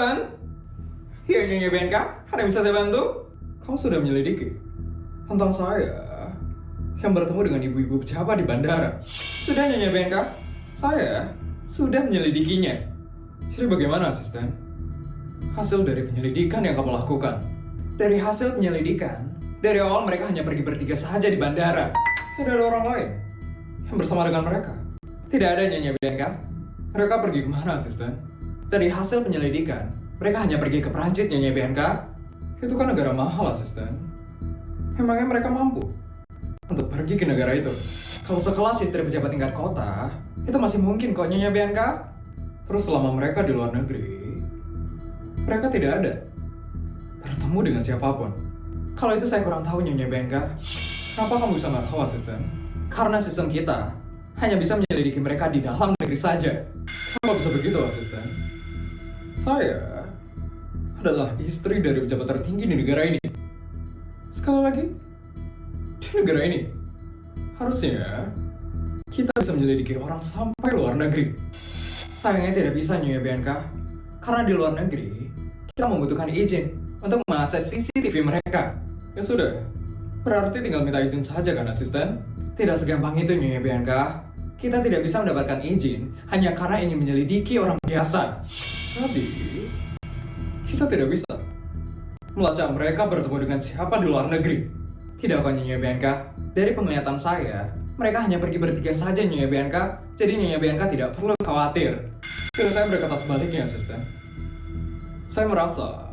Asisten? Iya, Nyonya BNK, ada yang bisa saya bantu? Kamu sudah menyelidiki tentang saya yang bertemu dengan ibu-ibu pejabat di bandara. Sudah, Nyonya BNK, saya sudah menyelidikinya. Jadi bagaimana, asisten? Hasil dari penyelidikan yang kamu lakukan. Dari hasil penyelidikan, dari awal mereka hanya pergi bertiga saja di bandara. Tidak ada orang lain yang bersama dengan mereka. Tidak ada, Nyonya BNK. Mereka pergi kemana, asisten? Dari hasil penyelidikan, mereka hanya pergi ke Perancis, Nyonya BNK. Itu kan negara mahal, asisten. Emangnya mereka mampu untuk pergi ke negara itu? Kalau sekelas istri pejabat tingkat kota, itu masih mungkin kok, Nyonya BNK. Terus selama mereka di luar negeri, mereka tidak ada bertemu dengan siapapun. Kalau itu saya kurang tahu, Nyonya BNK. Kenapa kamu bisa nggak tahu, asisten? Karena sistem kita hanya bisa menyelidiki mereka di dalam negeri saja. Kenapa bisa begitu, asisten? Saya adalah istri dari pejabat tertinggi di negara ini. Sekali lagi, di negara ini harusnya kita bisa menyelidiki orang sampai luar negeri. Sayangnya tidak bisa, Nyonya BNK, karena di luar negeri kita membutuhkan izin untuk mengakses CCTV mereka. Ya sudah, berarti tinggal minta izin saja kan, asisten? Tidak segampang itu, Nyonya BNK. Kita tidak bisa mendapatkan izin hanya karena ingin menyelidiki orang biasa. Tapi kita tidak bisa melacak mereka bertemu dengan siapa di luar negeri. Tidak kok, Nyonya BNK. Dari penglihatan saya, mereka hanya pergi bertiga saja, Nyonya BNK. Jadi Nyonya BNK tidak perlu khawatir. Kalau saya berkata sebaliknya, asisten. Saya merasa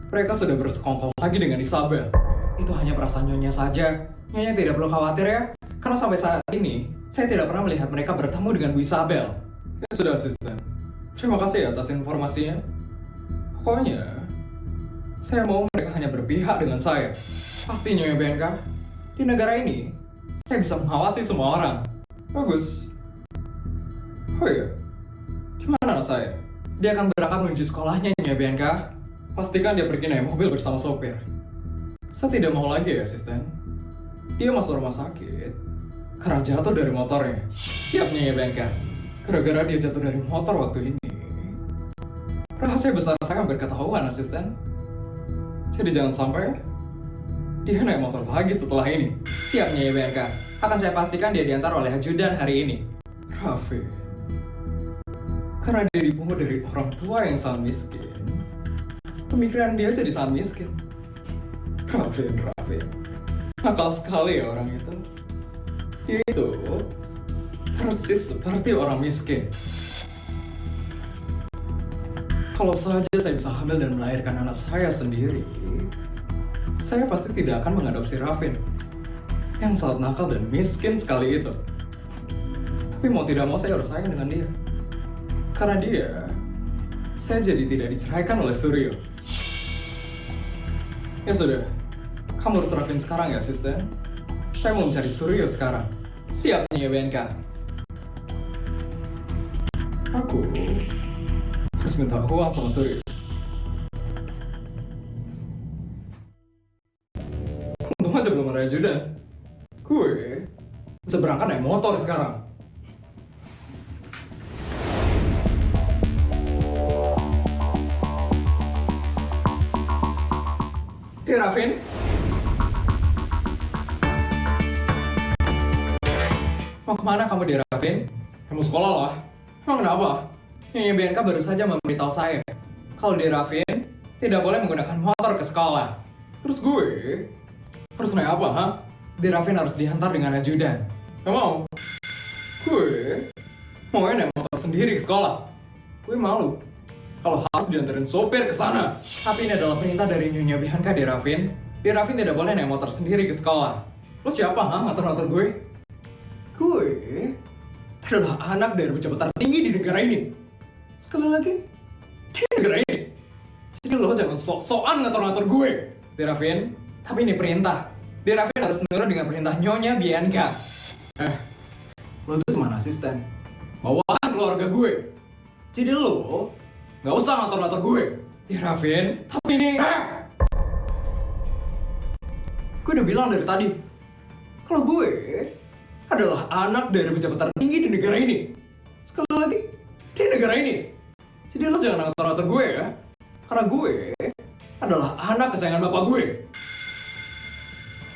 mereka sudah bersekongkol lagi dengan Isabel. Itu hanya perasaan Nyonya saja. Nyonya tidak perlu khawatir ya. Karena sampai saat ini, saya tidak pernah melihat mereka bertemu dengan Bu Isabel. Ya sudah, asisten. Terima kasih atas informasinya. Pokoknya, saya mau mereka hanya berpihak dengan saya. Pasti, Nyonya BNK, di negara ini, saya bisa mengawasi semua orang. Bagus. Oh iya, gimana anak saya? Dia akan berangkat menuju sekolahnya, Nyonya BNK. Pastikan dia pergi naik mobil bersama sopir. Saya tidak mau lagi ya, asisten. Dia masuk rumah sakit karena jatuh dari motornya. Siap, Nyonya BNK. Gara-gara dia jatuh dari motor waktu ini, rahasia besar saya akan berketahuan, asisten. Jadi jangan sampai dia naik motor lagi setelah ini. Siap, Nyonya BNK. Akan saya pastikan dia diantar oleh ajudan hari ini. Raffi, karena dia dipungut dari orang tua yang sangat miskin, pemikiran dia jadi sangat miskin. Raffi, nakal sekali ya orang itu. Dia itu persis seperti orang miskin. Kalau saja saya bisa hamil dan melahirkan anak saya sendiri, saya pasti tidak akan mengadopsi Raffin yang sangat nakal dan miskin sekali itu. Tapi mau tidak mau saya harus sayang dengan dia. Karena dia, saya jadi tidak diceraikan oleh Suryo. Ya sudah, kamu harus Raffin sekarang ya, asisten. Saya mau mencari Suryo sekarang. Siap, Nyonya BNK. Aku harus minta uang sama Suryo. Untung aja belum ada ajudan. Gue bisa berangkat naik motor sekarang. Hey, Raffin. Mau kemana kamu di Raffin? Kamu sekolah lah. Emang kenapa? Nyonya BNK baru saja memberitahu saya kalau di Raffin tidak boleh menggunakan motor ke sekolah. Terus gue harus naik apa, ha? Di Raffin harus diantar dengan ajudan. Gak mau? Gue mau naik motor sendiri ke sekolah. Gue malu kalau harus diantarin sopir ke sana. Tapi ini adalah perintah dari Nyonya BNK di Raffin. Di Raffin tidak boleh naik motor sendiri ke sekolah. Lo siapa, ha? Ngatur-ngatur gue? Gue adalah anak dari pejabat tertinggi di negara ini. Sekali lagi, di negara ini. Jadi lo jangan sok-sokan ngatur-ngatur gue. Di Raffin, tapi ini perintah. Di Raffin harus menurut dengan perintah Nyonya BNK. Lo itu mana asisten? Bawahan keluarga gue. Jadi lo nggak usah ngatur-ngatur gue. Di Raffin, tapi ini. Gue udah bilang dari tadi, kalau gue adalah anak dari pejabat tertinggi di negara ini. Sekali lagi, di negara ini. Jadi lo jangan ngatur-ngatur gue ya. Karena gue adalah anak kesayangan bapak gue.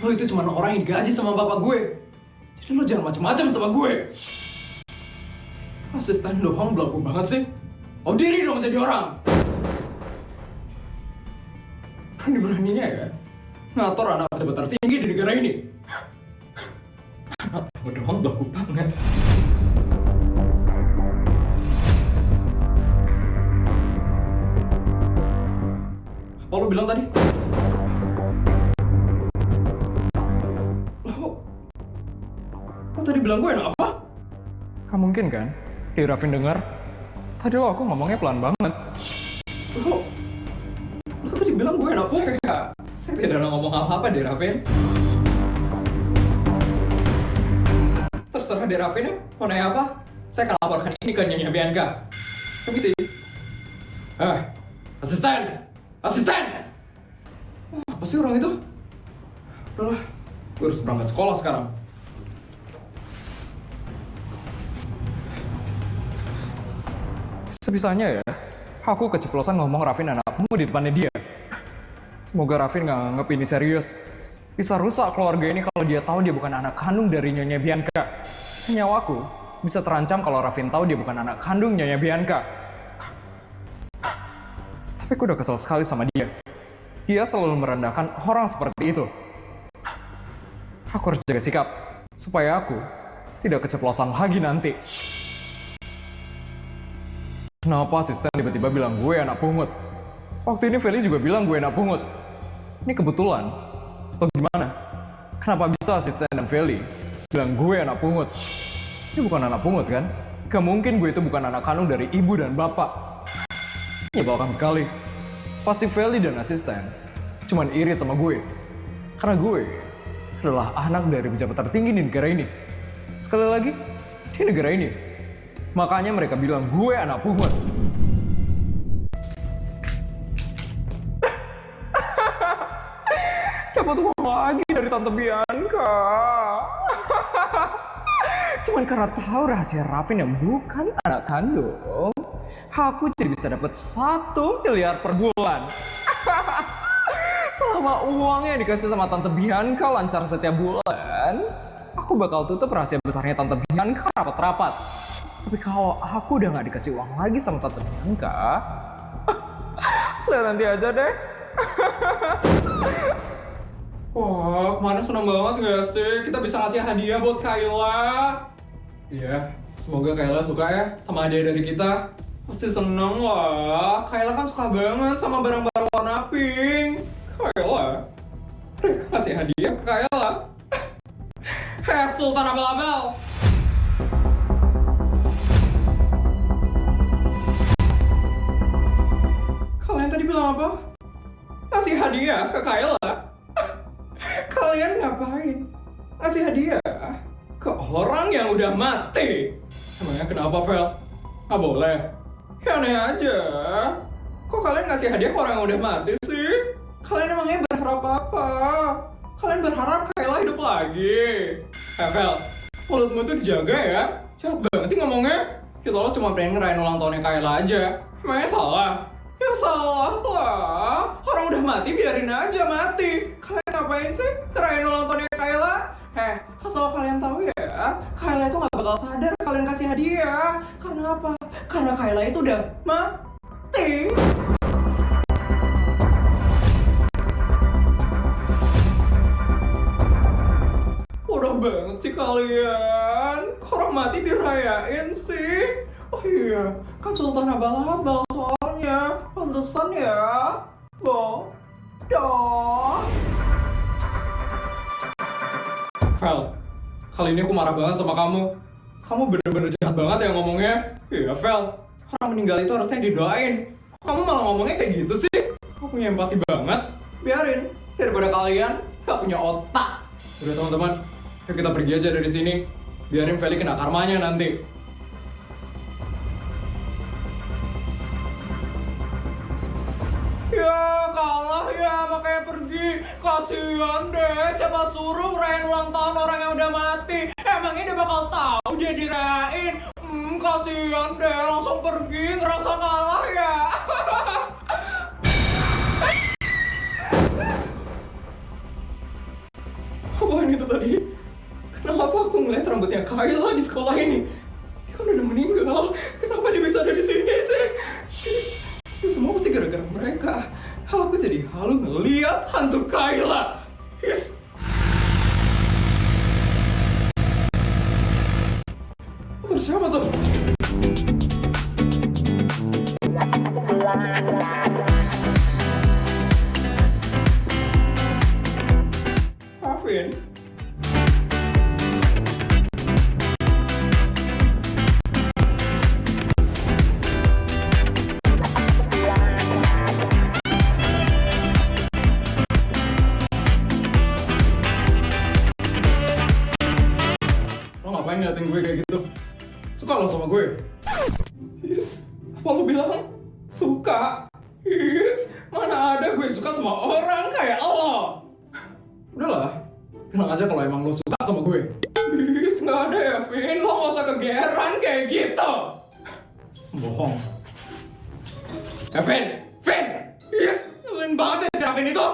Lo itu cuma orang yang digaji sama bapak gue. Jadi lo jangan macam-macam sama gue. Asisten doang belagu banget sih. Kau diri dong menjadi orang. Berani-beraninya ya ngatur anak pejabat tertinggi di negara ini. Anak doang belagu banget. Apa lo bilang tadi? Lo tadi bilang gue enak apa? Gak mungkin kan? Di Raffin dengar. Tadi lo aku ngomongnya pelan banget. Lo tadi bilang gue enak apa? Saya tidak ada ngomong apa-apa di Raffin. Terserah di Raffin ya, mau nanya apa? Saya akan laporkan ini ke Nyonya Bianca. Permisi. Asisten! Asisten! Apa sih orang itu? Udahlah, gue harus berangkat sekolah sekarang. Sebisanya ya, aku keceplosan ngomong Raffin anakmu di depannya dia. Semoga Raffin nggak nganggep ini serius. Bisa rusak keluarga ini kalau dia tahu dia bukan anak kandung dari Nyonya Bianca. Nyawaku bisa terancam kalau Raffin tahu dia bukan anak kandung Nyonya Bianca. Tapi aku udah kesel sekali sama dia. Dia selalu merendahkan orang seperti itu. Aku harus jaga sikap, supaya aku tidak keceplosan lagi nanti. Kenapa asisten tiba-tiba bilang gue anak pungut? Waktu ini Feli juga bilang gue anak pungut. Ini kebetulan? Atau gimana? Kenapa bisa asisten dan Feli bilang gue anak pungut? Ini bukan anak pungut kan? Gak mungkin gue itu bukan anak kandung dari ibu dan bapak. Menyebalkan sekali. Pasti Feli dan asisten cuman iri sama gue. Karena gue adalah anak dari pejabat tertinggi di negara ini. Sekali lagi, di negara ini. Makanya mereka bilang gue anak pungut. Dapat uang lagi dari Tante Bianca. Cuman karena tahu rahasia Raffin yang bukan anak kandung, aku jadi bisa dapat 1 miliar per bulan. Selama uangnya dikasih sama Tante Bianca lancar setiap bulan, aku bakal tutup rahasia besarnya Tante Bianca rapat-rapat. Tapi kalau aku udah gak dikasih uang lagi sama Tante Bianca, lihat nanti aja deh. Wah, kemarin seneng banget gak sih? Kita bisa ngasih hadiah buat Kayla. Iya, semoga Kayla suka ya sama hadiah dari kita. Pasti seneng lah. Kayla kan suka banget sama barang-barang warna pink. Kayla, mereka ngasih hadiah ke Kayla. Hei Sultan Abal-Abal. Kalian tadi bilang apa? Ngasih hadiah ke Kayla? Kalian ngapain? Ngasih hadiah ke orang yang udah mati? Emangnya kenapa, Vel? Nggak boleh? Ya aneh aja. Kok kalian ngasih hadiah ke orang yang udah mati sih? Kalian emangnya berharap apa? Kalian berharap Kayla hidup lagi? Vel, mulutmu tuh dijaga ya? Jahat banget sih ngomongnya. Kita lo cuma pengen ngerayain ulang tahunnya Kayla aja. Emangnya salah? Ya salah lah. Orang udah mati biarin aja mati. Kalian ngapain sih ngerayain ulang tahunnya Kayla? Asal kalian tahu ya, Kayla itu gak bakal sadar kalian kasih hadiah. Karena apa? Karena Kayla itu udah mati. Bodoh banget sih kalian. Kok orang mati dirayain sih? Oh iya, kan Sultan Abal-Abal soalnya. Pantesan ya. Bodoh. Vel, kali ini aku marah banget sama kamu. Kamu bener-bener jahat banget ya ngomongnya. Iya, Vel. Orang meninggal itu harusnya didoain. Kok kamu malah ngomongnya kayak gitu sih? Aku punya empati banget. Biarin. Daripada kalian gak punya otak. Udah teman-teman, yuk kita pergi aja dari sini. Biarin Feli kena karmanya nanti. Ya kalah ya makanya pergi. Kasihan deh, siapa suruh ngerayain ulang tahun orang yang udah mati. Emangnya dia bakal tahu dia dirayain? kasihan deh, langsung pergi, ngerasa kalah ya. Apaan itu tadi? Kenapa aku ngeliat rambutnya Kayla di sekolah ini? Dia kan udah meninggal. Kenapa dia bisa ada di sini sih? Ini semua pasti gara-gara mereka. Aku jadi halu ngeliat hantu Kayla. Yes. Terus siapa tuh? Alvin. Lo ngapain ngeliatin gue kayak gitu? Suka lo sama gue? Yes, apa lo bilang? Suka? Yes, mana ada gue suka sama orang kayak lo? Udahlah, bilang aja kalau emang lo suka sama gue. Yes, nggak ada ya, Vin. Lo nggak usah kegeeran kayak gitu. Bohong. Vin! Yes, keren banget ya si Vin itu.